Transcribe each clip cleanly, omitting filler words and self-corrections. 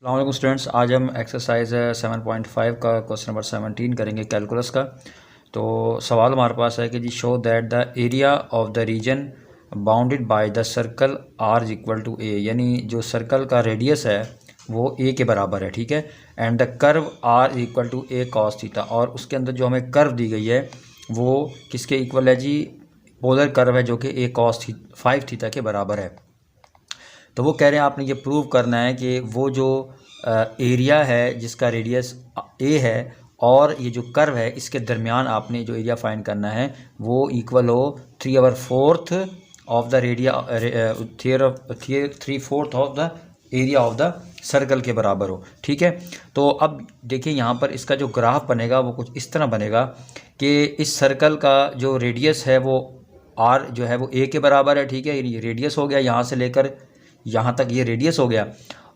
अस्सलाम स्टूडेंट्स, आज हम एक्सरसाइज 7.5 का क्वेश्चन नंबर 17 करेंगे कैलकुलस का। तो सवाल हमारे पास है कि जी show that the area of the region bounded by the circle R is equal to A, यानी जो सर्कल का रेडियस है वो ए के बराबर है, ठीक है। And the curve r is equal to A cos theta, और उसके अंदर जो हमें कर्व दी गई है वो किसके इक्वल है जी? पोलर कर्व है जो कि ए कॉस 5 थीटा के बराबर है। तो वो कह रहे हैं आपने ये प्रूव करना है कि वो जो एरिया है जिसका रेडियस ए है और ये जो कर्व है इसके दरमियान आपने जो एरिया फाइंड करना है वो इक्वल हो 3/4 of the radius 3/4 of the area of the circle के बराबर हो, ठीक है। तो अब देखिए यहाँ पर इसका जो ग्राफ बनेगा वो कुछ इस तरह बनेगा कि इस सर्कल का जो रेडियस है वो आर जो है वो ए के बराबर है, ठीक है। ये रेडियस हो गया, यहाँ से लेकर यहाँ तक ये रेडियस हो गया।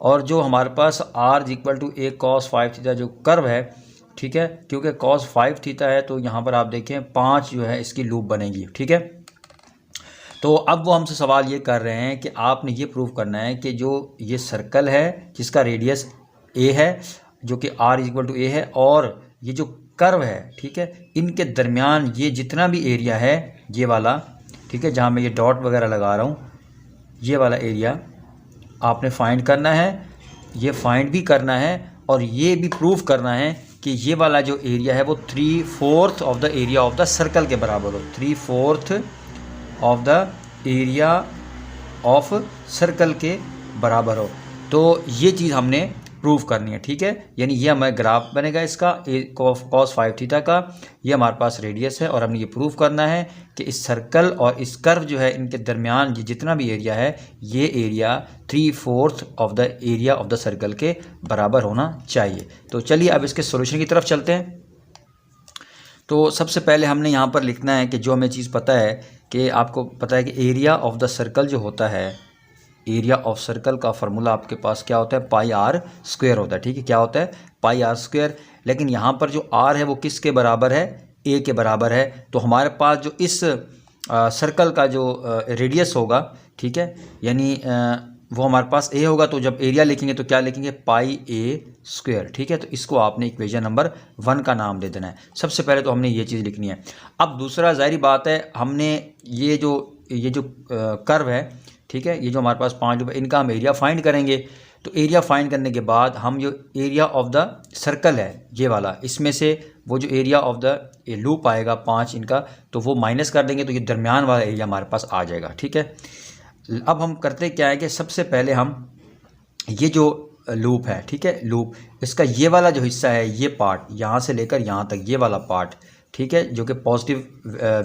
और जो हमारे पास r equal to A cos 5 theta जो कर्व है, ठीक है, क्योंकि कॉस 5 थीटा है तो यहाँ पर आप देखें 5 जो है इसकी लूप बनेगी, ठीक है। तो अब वो हमसे सवाल ये कर रहे हैं कि आपने ये प्रूव करना है कि जो ये सर्कल है जिसका रेडियस ए है जो कि r इक्वल टू ए है और ये जो कर्व है, ठीक है, इनके दरमियान ये जितना भी एरिया है ये वाला, ठीक है, जहाँ मैं ये डॉट वगैरह लगा रहा हूँ, ये वाला एरिया आपने फाइंड करना है, ये फाइंड भी करना है और ये भी प्रूव करना है कि ये वाला जो एरिया है वो 3/4 of the area of the circle के बराबर हो, 3/4 of the area of circle के बराबर हो। तो ये चीज़ हमने प्रूव करनी है, ठीक है। यानी ये हमारा ग्राफ बनेगा इसका कॉस 5 थीटा का, ये हमारे पास रेडियस है और हमने ये प्रूव करना है कि इस सर्कल और इस कर्व जो है इनके दरमियान ये जितना भी एरिया है ये area 3/4 of the area of the circle के बराबर होना चाहिए। तो चलिए अब इसके सोल्यूशन की तरफ चलते हैं। तो सबसे पहले हमने यहाँ पर लिखना है कि जो हमें चीज़ पता है कि आपको पता है कि एरिया ऑफ द सर्कल जो होता है, एरिया ऑफ सर्कल का फार्मूला आपके पास क्या होता है? पाई आर स्क्वायर होता है, ठीक है। क्या होता है? पाई आर स्क्वायर। लेकिन यहाँ पर जो आर है वो किसके बराबर है? ए के बराबर है। तो हमारे पास जो इस सर्कल का जो रेडियस होगा, ठीक है, यानी वो हमारे पास ए होगा, तो जब एरिया लिखेंगे तो क्या लिखेंगे? पाई ए स्क्वायर, ठीक है। तो इसको आपने इक्वेशन नंबर 1 का नाम दे देना है। सबसे पहले तो हमने ये चीज़ लिखनी है। अब दूसरा जाहिर बात है हमने ये जो कर्व है, ठीक है, ये जो हमारे पास 5 इनका हम एरिया फाइंड करेंगे। तो एरिया फाइंड करने के बाद हम जो एरिया ऑफ द सर्कल है ये वाला, इसमें से वो जो एरिया ऑफ द लूप आएगा 5 इनका, तो वो माइनस कर देंगे तो ये दरमियान वाला एरिया हमारे पास आ जाएगा, ठीक है। अब हम करते क्या है कि सबसे पहले हम ये जो लूप है, ठीक है, लूप, इसका ये वाला जो हिस्सा है, ये पार्ट यहाँ से लेकर यहाँ तक ये वाला पार्ट, ठीक है, जो कि पॉजिटिव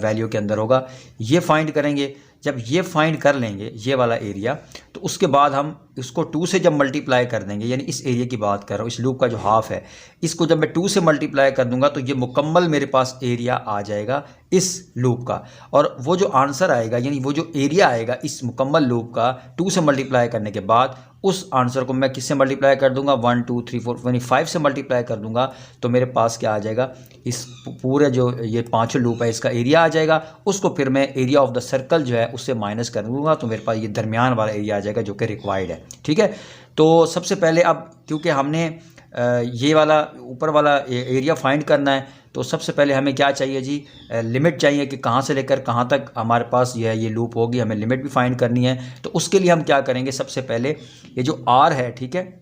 वैल्यू के अंदर होगा, ये फाइंड करेंगे। जब ये फाइंड कर लेंगे ये वाला एरिया, तो उसके बाद हम इसको 2 से जब मल्टीप्लाई कर देंगे, यानी इस एरिया की बात कर रहा हूँ, इस लूप का जो हाफ है, इसको जब मैं 2 से मल्टीप्लाई कर दूंगा तो ये मुकम्मल मेरे पास एरिया आ जाएगा इस लूप का। और वो जो आंसर आएगा, यानी वो जो एरिया आएगा इस मुकम्मल लूप का 2 से मल्टीप्लाई करने के बाद, उस आंसर को मैं किससे मल्टीप्लाई कर दूंगा? 1 2 3 4 यानी 5 से मल्टीप्लाई कर दूंगा, तो मेरे पास क्या आ जाएगा? इस पूरे जो ये 5 लूप है इसका एरिया आ जाएगा। उसको फिर मैं एरिया ऑफ द सर्कल जो है उससे माइनस कर दूंगा, तो मेरे पास ये दरमियान वाला एरिया आ जाएगा जो कि रिक्वायर्ड है, ठीक है। तो सबसे पहले अब क्योंकि हमने ये वाला ऊपर वाला एरिया फाइंड करना है, तो सबसे पहले हमें क्या चाहिए जी? लिमिट चाहिए कि कहाँ से लेकर कहाँ तक हमारे पास ये लूप होगी, हमें लिमिट भी फाइंड करनी है। तो उसके लिए हम क्या करेंगे? सबसे पहले ये जो आर है, ठीक है,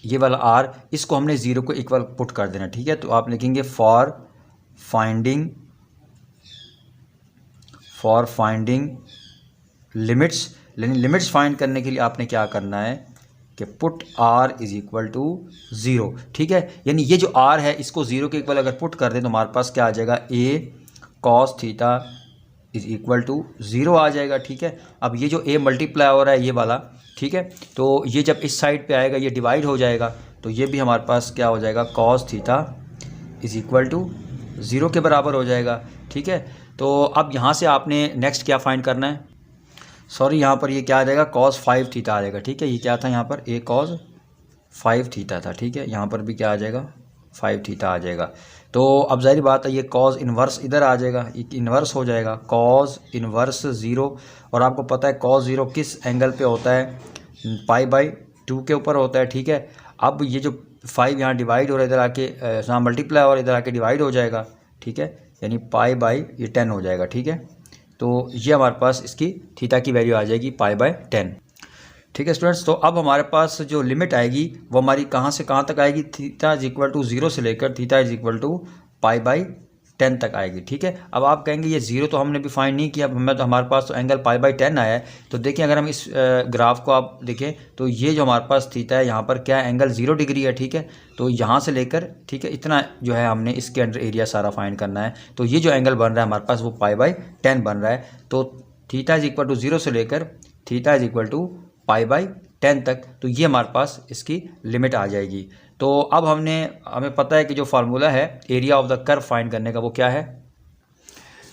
ये वाला आर, इसको हमने 0 को इक्वल पुट कर देना, ठीक है। तो आप लिखेंगे फॉर फाइंडिंग लिमिट्स। लेकिन लिमिट्स फाइंड करने के लिए आपने क्या करना है कि put r is equal to 0, ठीक है। यानी ये जो r है इसको 0 के इक्वल अगर पुट कर दें तो हमारे पास क्या आ जाएगा? a cos theta is equal to 0 आ जाएगा, ठीक है। अब ये जो a मल्टीप्लाई हो रहा है ये वाला, ठीक है, तो ये जब इस साइड पे आएगा ये डिवाइड हो जाएगा, तो ये भी हमारे पास क्या हो जाएगा? cos theta is equal to 0 के बराबर हो जाएगा, ठीक है। तो अब यहाँ से आपने नेक्स्ट क्या फाइंड करना है? सॉरी, यहाँ पर ये क्या आ जाएगा? cos 5 थीटा आ जाएगा, ठीक है। ये क्या था? यहाँ पर a cos 5 थीटा था, ठीक है। यहाँ पर भी क्या आ जाएगा? 5 थीटा आ जाएगा। तो अब जाहिर बात है ये cos इन्वर्स इधर आ जाएगा, इन्वर्स हो जाएगा cos इन्वर्स 0। और आपको पता है cos 0 किस एंगल पे होता है? पाई बाई 2 के ऊपर होता है, ठीक है। अब ये जो 5 यहाँ डिवाइड हो रहा है, इधर आके यहाँ मल्टीप्लाई और इधर आके डिवाइड हो जाएगा, ठीक है, यानी पाई बाई ये 10 हो जाएगा, ठीक है। तो ये हमारे पास इसकी थीटा की वैल्यू आ जाएगी पाई बाई 10, ठीक है स्टूडेंट्स। तो अब हमारे पास जो लिमिट आएगी वो हमारी कहाँ से कहाँ तक आएगी, थीटा इज इक्वल टू 0 से लेकर theta is equal to pi by 10 तक आएगी, ठीक है। अब आप कहेंगे ये 0 तो हमने भी फाइंड नहीं किया, हमें तो हमारे पास तो एंगल पाई बाई 10 आया है। तो देखिए अगर हम इस ग्राफ को आप देखें तो ये जो हमारे पास थीटा है यहाँ पर क्या है, एंगल 0 डिग्री है, ठीक है। तो यहाँ से लेकर, ठीक है, इतना जो है हमने इसके अंडर एरिया सारा फाइंड करना है। तो ये जो एंगल बन रहा है हमारे पास वो पाई बाई 10 बन रहा है। तो थीटा इज इक्वल टू 0 से लेकर theta is equal to pi by 10 तक, तो ये हमारे पास इसकी लिमिट आ जाएगी। तो अब हमें पता है कि जो फार्मूला है area of the curve find करने का वो क्या है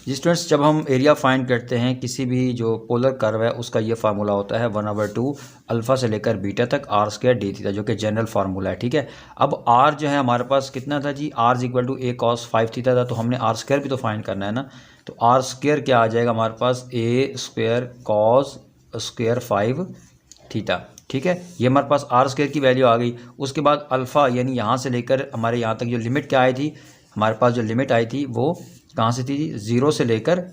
जी स्टूडेंट्स। जब हम एरिया फाइंड करते हैं किसी भी जो पोलर कर्व है उसका ये फार्मूला होता है 1/2 अल्फ़ा से लेकर बीटा तक आर स्क्वायर डी थीटा, जो कि जनरल फार्मूला है, ठीक है। अब आर जो है हमारे पास कितना था जी, R is equal to A cos 5 theta था, तो हमने आर स्क्वायर भी तो फाइंड करना है ना। तो आर स्क्वायर क्या आ जाएगा हमारे पास, ए स्क्वायर कॉस स्क्वायर 5 थीटा, ठीक है। ये हमारे पास आर स्क्वायर की वैल्यू आ गई। उसके बाद अल्फ़ा यानी यहाँ से लेकर हमारे यहाँ तक जो लिमिट क्या आई थी, हमारे पास जो लिमिट आई थी वो कहाँ से थी, 0 से लेकर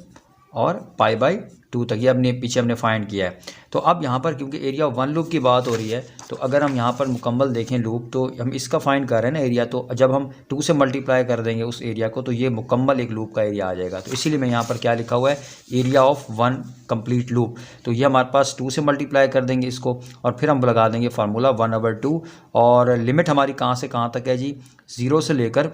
और पाई बाई 2 तक, ये पीछे हमने फाइंड किया है। तो अब यहाँ पर क्योंकि एरिया 1 लूप की बात हो रही है, तो अगर हम यहाँ पर मुकम्मल देखें लूप, तो हम इसका फाइंड कर रहे हैं ना एरिया, तो जब हम 2 से मल्टीप्लाई कर देंगे उस एरिया को तो ये मुकम्मल एक लूप का एरिया आ जाएगा। तो इसीलिए मैं यहाँ पर क्या लिखा हुआ है, एरिया ऑफ 1 कंप्लीट लूप। तो ये हमारे पास 2 से मल्टीप्लाई कर देंगे इसको और फिर हम लगा देंगे फार्मूला 1/2 और लिमिट हमारी कहाँ से कहाँ तक है जी, 0 से लेकर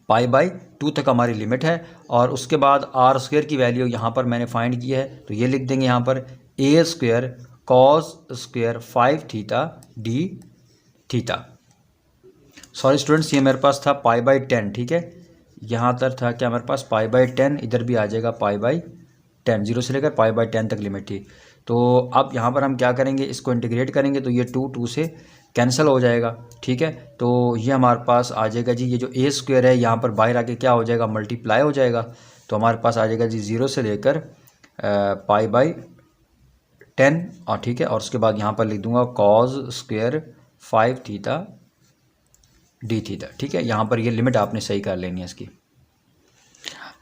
पाई बाई 2 तक हमारी लिमिट है। और उसके बाद आर स्क्वायर की वैल्यू यहाँ पर मैंने फाइंड की है, तो ये लिख देंगे यहाँ पर A square cos square 5 theta D theta. Sorry students, ये मेरे पास था पाई बाई 10, ठीक है। यहाँ तक था क्या मेरे पास पाई बाई 10, इधर भी आ जाएगा पाई बाई 10, 0 से लेकर पाई बाई 10 तक लिमिट थी। तो अब यहाँ पर हम क्या करेंगे, इसको इंटीग्रेट करेंगे तो ये 2 से कैंसिल हो जाएगा, ठीक है। तो ये हमारे पास आ जाएगा जी, ये जो ए स्क्वायर है यहाँ पर बाहर आके क्या हो जाएगा, मल्टीप्लाई हो जाएगा। तो हमारे पास आ जाएगा जी 0 से लेकर पाई बाई 10 और ठीक है, और उसके बाद यहाँ पर लिख दूंगा cos square 5 theta D theta, ठीक है। यहाँ पर ये लिमिट आपने सही कर लेनी है इसकी।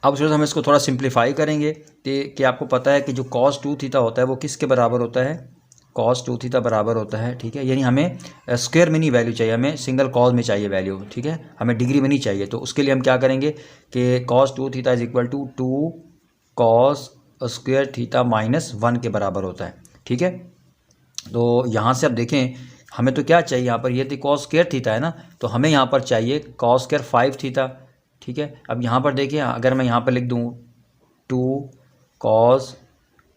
अब हम इसको थोड़ा सिंप्लीफाई करेंगे कि आपको पता है कि जो cos 2 थीटा होता है वो किसके बराबर होता है, cos 2 थीटा बराबर होता है, ठीक है। यानी हमें स्क्वायर में नहीं वैल्यू चाहिए, हमें सिंगल कॉस में चाहिए वैल्यू, ठीक है, हमें डिग्री में नहीं चाहिए। तो उसके लिए हम क्या करेंगे कि cos 2 theta is equal to 2 cos square theta -1 के बराबर होता है, ठीक है। तो यहाँ से अब देखें हमें तो क्या चाहिए, यहाँ पर ये तो cos स्क्वायर थीटा है ना, तो हमें यहाँ पर चाहिए cos स्क्वायर 5 थीटा, ठीक है। अब यहाँ पर देखिए अगर मैं यहाँ पर लिख दूँ 2 cos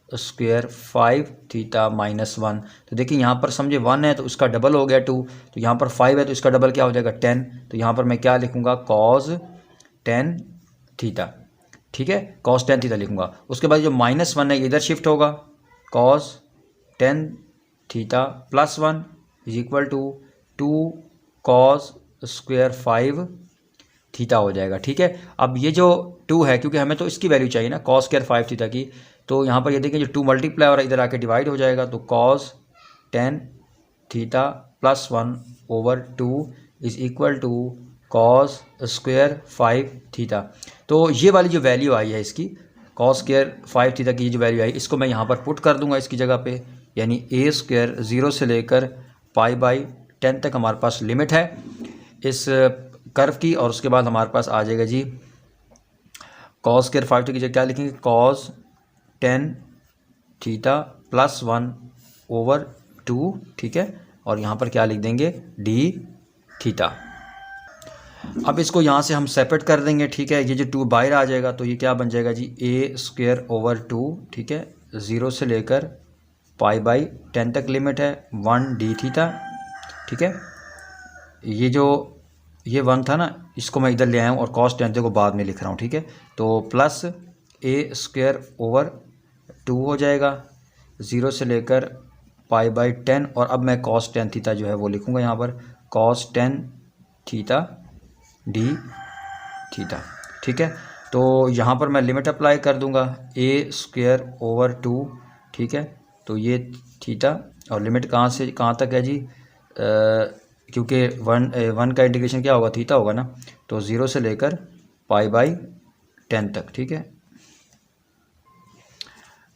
स्क्वायर 5 थीटा -1, तो देखिए यहाँ पर समझे 1 है तो उसका डबल हो गया 2, तो यहाँ पर 5 है तो इसका डबल क्या हो जाएगा 10। तो यहाँ पर मैं क्या लिखूँगा cos 10 थीटा, ठीक है, cos 10 थीटा लिखूँगा। उसके बाद जो -1 है इधर शिफ्ट होगा, cos 10 theta +1 is equal to 2 cos square 5 theta हो जाएगा, ठीक है। अब ये जो 2 है क्योंकि हमें तो इसकी वैल्यू चाहिए ना cos स्क्वायर 5 थीटा की, तो यहाँ पर ये देखिए जो 2 मल्टीप्लाई और इधर आके डिवाइड हो जाएगा, तो cos 10 theta +1/2 is equal to cos square 5 theta. तो ये वाली जो वैल्यू आई है इसकी cos स्क्वायर 5 थीटा की जो वैल्यू आई, इसको मैं यहाँ पर पुट कर दूंगा इसकी जगह पे, यानी ए स्क्वायर 0 से लेकर पाई बाई 10 तक हमारे पास लिमिट है इस कर्व की। और उसके बाद हमारे पास आ जाएगा जी cos स्क्वायर 5 थीटा की जगह क्या लिखेंगे, cos 10 थीटा +1/2, ठीक है, और यहाँ पर क्या लिख देंगे डी थीटा। अब इसको यहाँ से हम सेपरेट कर देंगे, ठीक है। ये जो 2 बाहर आ जाएगा तो ये क्या बन जाएगा जी a स्क्वायर ओवर 2, ठीक है, 0 से लेकर पाई बाई 10 तक लिमिट है 1 डी थीटा, ठीक है। ये 1 था ना, इसको मैं इधर ले आया हूँ और cos 10 को बाद में लिख रहा हूँ, ठीक है। तो प्लस a स्क्वायर ओवर 2 हो जाएगा 0 से लेकर पाई बाई 10, और अब मैं cos 10 थीटा जो है वो लिखूँगा यहाँ पर cos 10 थीटा डी थीटा, ठीक है। तो यहाँ पर मैं लिमिट अप्लाई कर दूँगा a स्क्वायर ओवर 2, ठीक है। तो ये थीटा और लिमिट कहाँ से कहाँ तक है जी, क्योंकि वन का इंटीग्रेशन क्या होगा, थीटा होगा ना, तो 0 से लेकर π/10 तक। ठीक है,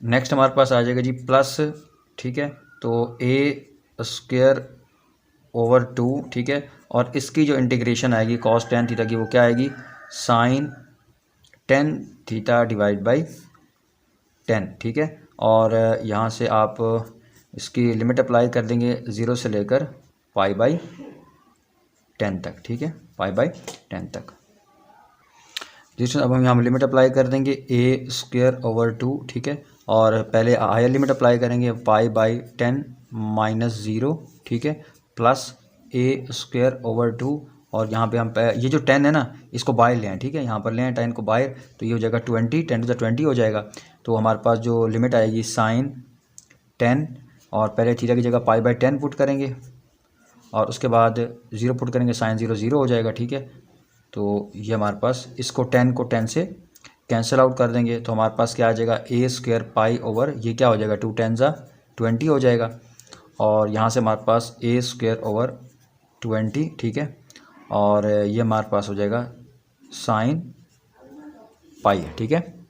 नेक्स्ट हमारे पास आ जाएगा जी प्लस, ठीक है, तो a²/2, ठीक है, और इसकी जो इंटीग्रेशन आएगी cos 10 थीटा की, वो क्या आएगी, sin 10 थीटा डिवाइड बाई 10। ठीक है, और यहाँ से आप इसकी लिमिट अप्लाई कर देंगे 0 से लेकर π/10 तक। ठीक है, π/10 तक। जिसमें अब हम यहाँ लिमिट अप्लाई कर देंगे a²/2, ठीक है, और पहले हायर लिमिट अप्लाई करेंगे π/10 - 0, ठीक है, प्लस a²/2, और यहाँ पे हम ये जो 10 है ना, इसको बाहर ले आए, ठीक है, यहाँ पर ले आए 10 को बाहर, तो ये हो जाएगा 20, 10⁻20 हो जाएगा। तो हमारे पास जो लिमिट आएगी sin 10, और पहले थीटा की जगह π/10 पुट करेंगे, और उसके बाद 0 पुट करेंगे, sin 0 0 हो जाएगा। ठीक है, तो ये हमारे पास, इसको 10 को 10 से कैंसिल आउट कर देंगे, तो हमारे पास क्या आ जाएगा, a² ये क्या हो जाएगा, 2 10 20 हो जाएगा, और यहाँ से हमारे पास a²/20, ठीक है, और ये हमारे पास हो जाएगा sin π। ठीक है,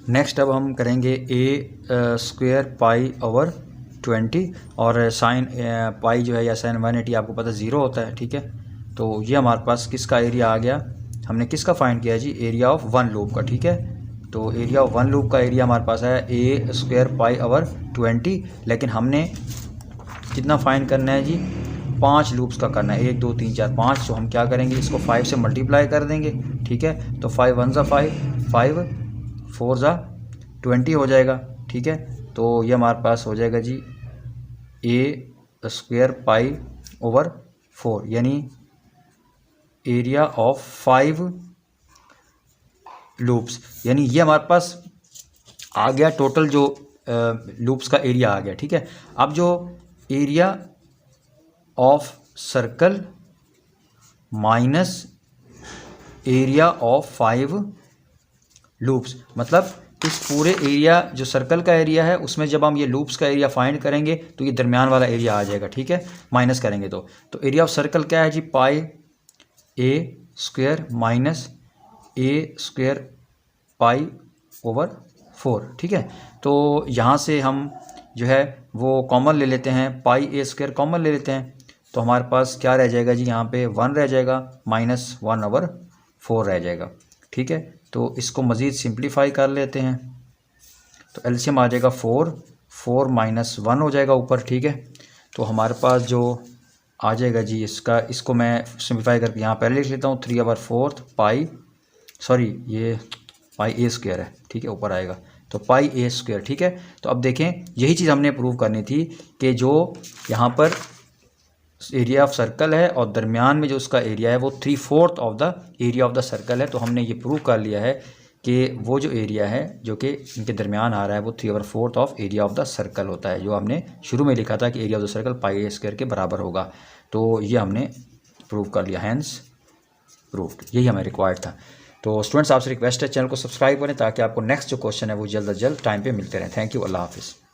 नेक्स्ट अब हम करेंगे a²π/20, और sin π जो है या sin 180 आपको पता 0 होता है। ठीक है, तो ये हमारे पास किसका एरिया आ गया, हमने किसका फाइंड किया जी, एरिया ऑफ वन लूप का। ठीक है, तो एरिया ऑफ वन लूप का एरिया हमारे पास है a²π/20, लेकिन हमने कितना फाइंड करना है जी, 5 लूप्स का करना है, 1 2 3 4 5। तो हम क्या करेंगे, इसको 5 से मल्टीप्लाई कर देंगे। ठीक है, तो 5 1 ज़ा 5, 5 4 ज़ा 20 हो जाएगा। ठीक है, तो ये हमारे पास हो जाएगा जी a²π/4, यानी एरिया ऑफ 5 लूप्स, यानी ये हमारे पास आ गया टोटल जो लूप्स का एरिया आ गया। ठीक है, अब जो area of circle minus area of 5 loops, मतलब इस पूरे एरिया जो सर्कल का एरिया है उसमें जब हम ये लूप्स का एरिया फाइंड करेंगे तो ये दरमियान वाला एरिया आ जाएगा। ठीक है, माइनस करेंगे तो एरिया ऑफ सर्कल क्या है जी, πa² माइनस a²π/4। ठीक है, तो यहाँ से हम जो है वो कॉमन ले लेते हैं, πa² कॉमन ले लेते हैं, तो हमारे पास क्या रह जाएगा जी, यहाँ पे 1 रह जाएगा, -1/4 रह जाएगा। ठीक है, तो इसको मज़ीद सिंप्लीफाई कर लेते हैं, तो एलसीएम आ जाएगा 4 -1 हो जाएगा ऊपर। ठीक है, तो हमारे पास जो आ जाएगा जी, इसको मैं सिंप्लीफाई करके यहाँ पहले लिख लेता हूँ, 3/4 ये πa² है। ठीक है, ऊपर आएगा तो πa²। ठीक है, तो अब देखें यही चीज़ हमने प्रूव करनी थी कि जो यहाँ पर एरिया ऑफ सर्कल है और दरमियान में जो उसका एरिया है वो 3/4 of the area of the circle है। तो हमने ये प्रूव कर लिया है कि वो जो एरिया है जो कि इनके दरमियान आ रहा है वो 3/4 of area of the circle होता है, जो हमने शुरू में लिखा था कि area of the circle πa² के बराबर होगा। तो ये हमने प्रूव कर लिया, हैंस प्रूव्ड, यही हमें रिक्वायर्ड था। तो स्टूडेंट्स, आपसे रिक्वेस्ट है चैनल को सब्सक्राइब करें ताकि आपको नेक्स्ट जो क्वेश्चन है वो जल्द अज जल्द टाइम पे मिलते रहें। थैंक यू, अल्लाह हाफिज़।